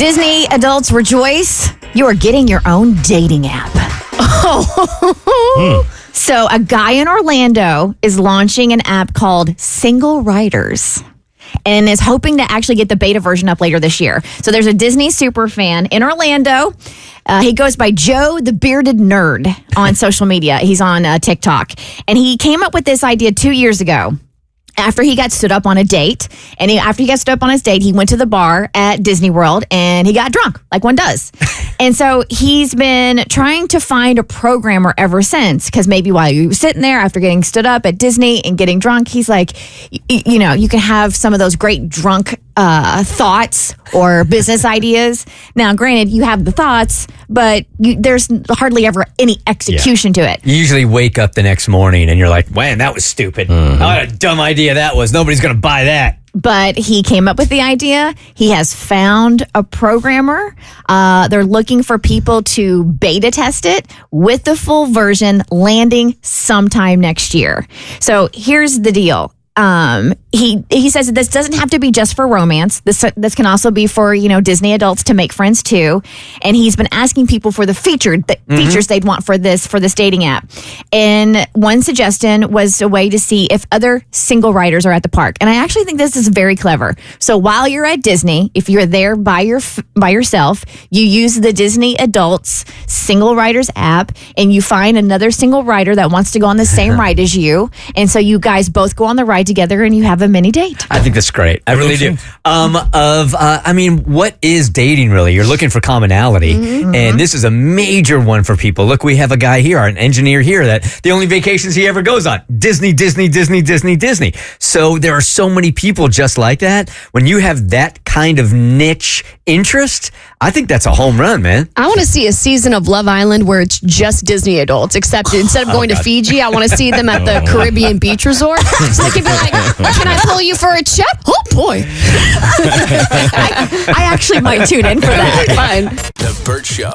Disney adults rejoice. You are getting your own dating app. So a guy in Orlando is launching an app called Single Riders and is hoping to actually get the beta version up later this year. So there's a Disney super fan in Orlando. He goes by Joe the Bearded Nerd on social media. He's on TikTok. And he came up with this idea 2 years ago. After he got stood up on a date, after he got stood up on his date, he went to the bar at Disney World and he got drunk, like one does. And so he's been trying to find a programmer ever since, because maybe while you were sitting there after getting stood up at Disney and getting drunk, he's like, you know, you can have some of those great drunk thoughts or business ideas. Now, granted, you have the thoughts, but there's hardly ever any execution to it. You usually wake up the next morning and you're like, man, that was stupid. What a dumb idea that was. Nobody's going to buy that. But he came up with the idea. He has found a programmer. They're looking for people to beta test it with the full version landing sometime next year. So here's the deal. He says that this doesn't have to be just for romance. This can also be for, you know, Disney adults to make friends too. And he's been asking people for the features they'd want for this dating app. And one suggestion was a way to see if other single riders are at the park. And I actually think this is very clever. So while you're at Disney, if you're there by yourself, you use the Disney Adults Single Riders app and you find another single rider that wants to go on the same ride as you. And so you guys both go on the ride together and you have a mini date. I think that's great. I really do. I mean, what is dating really? You're looking for commonality, and this is a major one for people. Look, we have a guy here, an engineer here, that the only vacations he ever goes on, Disney. So there are so many people just like that. When you have that kind of niche interest, I think that's a home run, man. I want to see a season of Love Island where it's just Disney adults, except instead of going to Fiji, I want to see them at the Caribbean beach resort. So they can be like, can I pull you for a chat? Oh, boy. I actually might tune in for that. Fine. The Bert Show.